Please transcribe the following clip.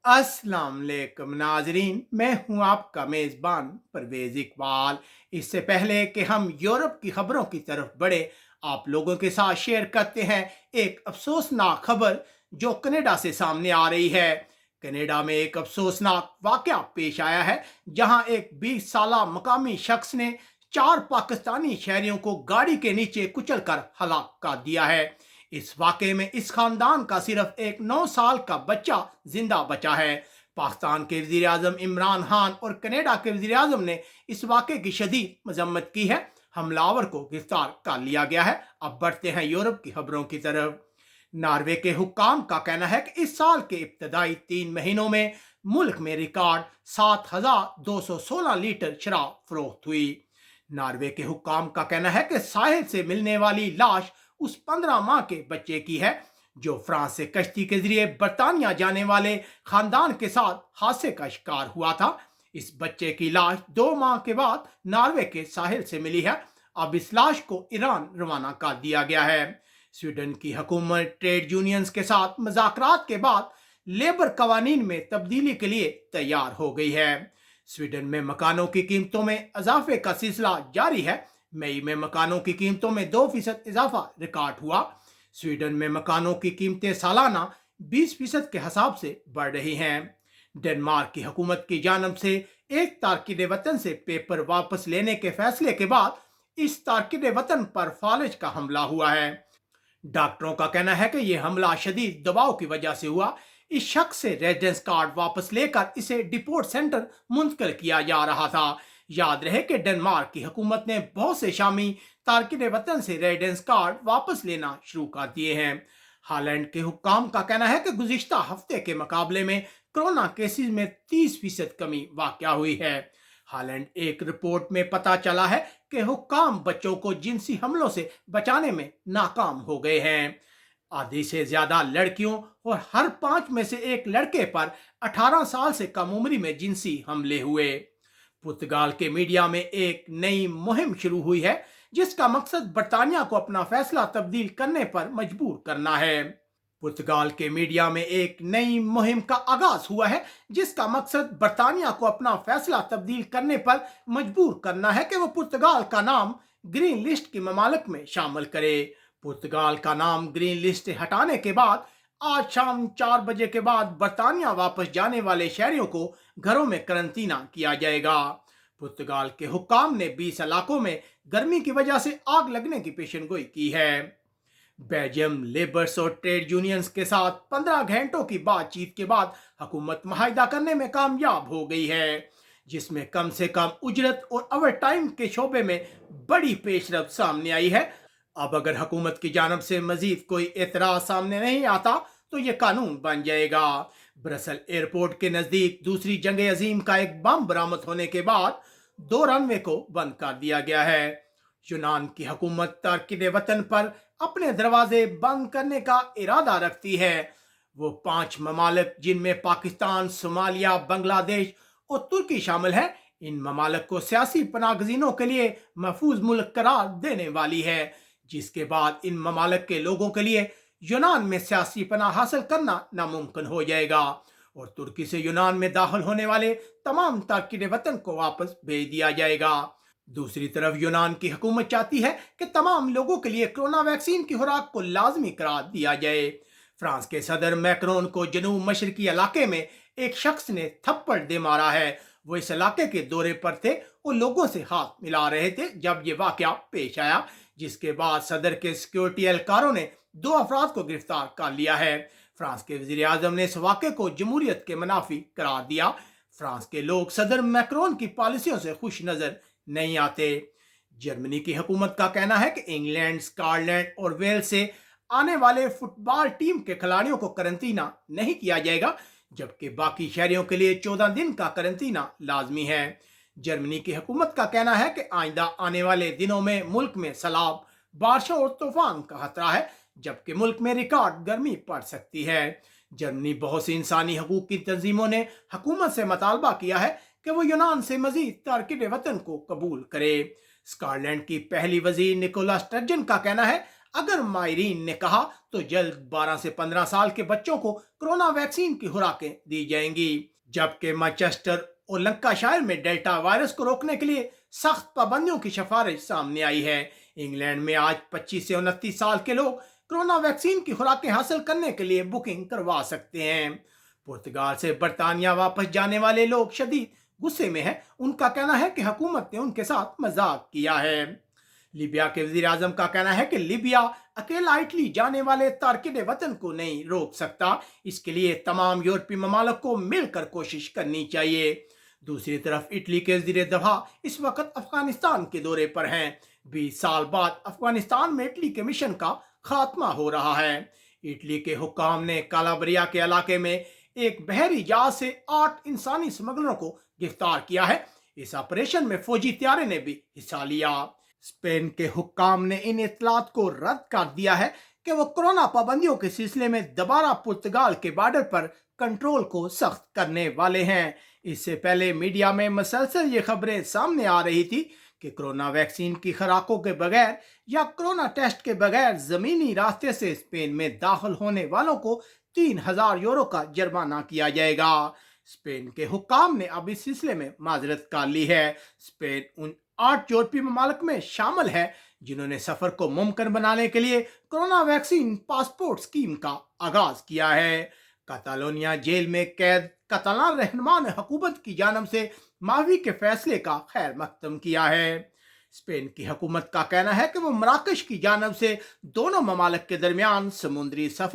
अस्सलाम वालेकुम नाजरीन, मैं हूं आपका मेज़बान परवेज़ इकबाल। इससे पहले कि हम यूरोप की खबरों की तरफ बढ़े, आप लोगों के साथ शेयर करते हैं एक अफसोसनाक खबर जो कनाडा से सामने आ रही है। कनाडा में एक अफसोसनाक वाकया पेश आया है, जहां एक 20 साला मकामी शख्स ने 4 पाकिस्तानी शहरियों को गाड़ी के नीचे कुचलकर हलाक कर दिया है। इस वाक़े में इस खानदान का सिर्फ एक 9 साल का बच्चा जिंदा बचा है। पाकिस्तान के वज़ीर आज़म इमरान खान और कनाडा के वज़ीर आज़म ने इस वाक़े की शदीद मजम्मत की है। हमलावर को गिरफ्तार कर लिया गया है। अब बढ़ते हैं यूरोप की खबरों की तरफ। नॉर्वे के हुक्काम का कहना है कि इस साल के इब्तदाई 3 महीनों में मुल्क में रिकॉर्ड 7,216 लीटर शराब फरोख्त हुई। नॉर्वे के हुक्काम का कहना है कि साहिल से मिलने वाली लाश उस 15 माह के बच्चे की है जो फ्रांस से कश्ती के जरिए बर्तानिया जाने वाले खानदान के साथ हादसे का शिकार हुआ था। इस बच्चे की लाश 2 माह के बाद नॉर्वे के साहिल से मिली है। अब इस लाश को ईरान रवाना कर दिया गया है। स्वीडन की हुकूमत ट्रेड यूनियंस के साथ मुज़ाकरात के बाद लेबर कवानीन में तब्दीली के लिए तैयार हो गई है। स्वीडन में मकानों की कीमतों में इजाफे का सिलसिला जारी है। मई में मकानों की कीमतों में 2% इजाफा रिकॉर्ड हुआ। स्वीडन में मकानों की कीमतें सालाना 20% के हिसाब से बढ़ रही हैं। डेनमार्क की हुकूमत की जानब से एक तारकिन वतन से पेपर वापस लेने के फैसले के बाद इस तारकिन वतन पर फालिज का हमला हुआ है। डॉक्टरों का कहना है कि यह हमला शदीद दबाव की वजह से हुआ। इस शख्स से रेजिडेंस कार्ड वापस लेकर इसे डिपोर्ट सेंटर मुंतकिल किया जा रहा था। याद रहे कि डेनमार्क की हुकूमत ने बहुत से शामी तारकिन वतन से रेजिडेंस कार्ड वापस लेना शुरू कर दिए हैं। हालैंड के हुक्काम का कहना है कि गुज़िश्ता हफ्ते के मुकाबले में कोरोना केसेस में 30% कमी वाक़या हुई है। हालैंड एक रिपोर्ट में पता चला है कि हुक्काम बच्चों को जिनसी हमलों से बचाने में नाकाम हो गए हैं। आधी से ज्यादा लड़कियों और हर 5 में से एक लड़के पर 18 साल से कम उम्र में जिनसी हमले हुए। पुर्तगाल के मीडिया में एक नई मुहिम शुरू हुई है जिसका मकसद बर्तानिया को अपना फैसला तब्दील करने पर मजबूर करना है। पुर्तगाल के मीडिया में एक नई मुहिम का आगाज हुआ है जिसका मकसद बर्तानिया को अपना फैसला तब्दील करने पर मजबूर करना है कि वो पुर्तगाल का नाम ग्रीन लिस्ट की ममालिक में शामिल करे। पुर्तगाल का नाम ग्रीन लिस्ट से हटाने के बाद आज शाम 4 बजे के बाद बर्तानिया वापस जाने वाले शहरियों को घरों में करंतना किया जाएगा। पुर्तगाल के हुक्काम ने 20 इलाकों में गर्मी की वजह से आग लगने की पेशेनगोई की है। बेल्जियम लेबर्स और ट्रेड यूनियंस के साथ 15 घंटों की बातचीत के बाद हुकूमत मुआहदा करने में कामयाब हो गई है, जिसमें कम से कम उजरत और ओवर टाइम के शोबे में बड़ी पेशरफ सामने आई है। अब अगर हुकूमत की जानब से मजीद कोई एतराज सामने नहीं आता तो ये कानून बन जाएगा। ब्रसल एयरपोर्ट के नजदीक दूसरी जंग अजीम का एक बम बरामद होने के बाद 2 रनवे को बंद कर दिया गया है। यूनान की हुकूमत तारकिन वतन पर अपने दरवाजे बंद करने का इरादा रखती है। वो 5 ममालिक जिनमें पाकिस्तान, सोमालिया, बांग्लादेश और तुर्की शामिल है, इन ममालिक को सियासी पनागजीनों के लिए महफूज मुल्क करार देने वाली है, जिसके बाद इन ममालिक के लोगों के लिए यूनान में सियासी पनाह हासिल करना नामुमकिन हो जाएगा और तुर्की से यूनान में दाखिल होने वाले तमाम तारकिन वतन को वापस भेज दिया जाएगा। दूसरी तरफ यूनान की हुकूमत चाहती है कि तमाम लोगों के लिए कोरोना वैक्सीन की खुराक को लाजमी करार दिया जाए। फ्रांस के सदर मैक्रोन को जनूब मशरकी इलाके में एक शख्स ने थप्पड़ दे मारा है। वो इस इलाके के दौरे पर थे और लोगों से हाथ मिला रहे थे जब ये वाकया पेश आया, जिसके बाद सदर के सिक्योरिटी एहलकारों ने 2 अफराद को गिरफ्तार कर लिया है। फ्रांस के वजीर आजम ने इस वाक़े को जमहूरियत के मुनाफी करार दिया। फ्रांस के लोग सदर मैक्रोन की पॉलिसियों से खुश नजर नहीं आते। जर्मनी की हुकूमत का कहना है कि इंग्लैंड, स्कॉटलैंड और वेल्स से आने वाले फुटबॉल टीम के खिलाड़ियों को करंतना नहीं किया जाएगा, जबकि बाकी शहरियों के लिए 14 दिन का करंतना लाजमी है। जर्मनी की हुकूमत का कहना है कि आइंदा आने वाले दिनों में मुल्क में सैलाब, बारिशों और तूफान का खतरा है, जबकि मुल्क में रिकॉर्ड गर्मी पड़ सकती है। जर्मनी बहुत सी इंसानी हकूक की तंजीमों ने हुकूमत से मुतालबा किया है कि वो यूनान से मजीद तारकिन वतन को कबूल करे। स्कॉटलैंड की पहली वजीर निकोला स्टर्जन का कहना है اگر ماہرین نے کہا تو جلد 12 سے 15 سال کے بچوں کو کورونا ویکسین کی خوراکیں دی جائیں گی، جبکہ مانچسٹر اور لنکاشائر میں ڈیلٹا وائرس کو روکنے کے لیے سخت پابندیوں کی سفارش سامنے آئی ہے۔ انگلینڈ میں آج 25 سے 29 سال کے لوگ کورونا ویکسین کی خوراکیں حاصل کرنے کے لیے بکنگ کروا سکتے ہیں۔ پرتگال سے برطانیہ واپس جانے والے لوگ شدید غصے میں ہیں۔ ان کا کہنا ہے کہ حکومت نے ان کے ساتھ مذاق کیا ہے۔ لیبیا کے وزیر اعظم کا کہنا ہے کہ لیبیا اکیلا اٹلی جانے والے تارکین وطن کو نہیں روک سکتا، اس کے لیے تمام یورپی ممالک کو مل کر کوشش کرنی چاہیے۔ دوسری طرف اٹلی کے وزیر دفاع اس وقت افغانستان کے دورے پر ہیں۔ 20 سال بعد افغانستان میں اٹلی کے مشن کا خاتمہ ہو رہا ہے۔ اٹلی کے حکام نے کالابریا کے علاقے میں ایک بحری جہاز سے 8 انسانی اسمگلروں کو گرفتار کیا ہے۔ اس آپریشن میں فوجی طیارے نے بھی حصہ لیا۔ اسپین کے حکام نے ان اطلاعات کو رد کر دیا ہے کہ وہ کورونا پابندیوں کے سلسلے میں دوبارہ پرتگال کے بارڈر پر کنٹرول کو سخت کرنے والے ہیں۔ اس سے پہلے میڈیا میں مسلسل یہ خبریں سامنے آ رہی تھی کہ کورونا ویکسین کی خوراکوں کے بغیر یا کورونا ٹیسٹ کے بغیر زمینی راستے سے اسپین میں داخل ہونے والوں کو 3000 یورو کا جرمانہ کیا جائے گا۔ اسپین کے حکام نے اب اس سلسلے میں معذرت کر لی ہے۔ اسپین ان 8 یورپی ممالک میں شامل ہے جنہوں نے سفر کو ممکن بنانے کے لیے کورونا ویکسین پاسپورٹ اسکیم کا آغاز کیا ہے۔ کاتالونیا جیل میں قید کاتالان رہنما نے حکومت کی جانب سے معافی کے فیصلے کا خیر مقدم کیا ہے۔ اسپین کی حکومت کا کہنا ہے کہ وہ مراکش کی جانب سے دونوں ممالک کے درمیان سمندری سفر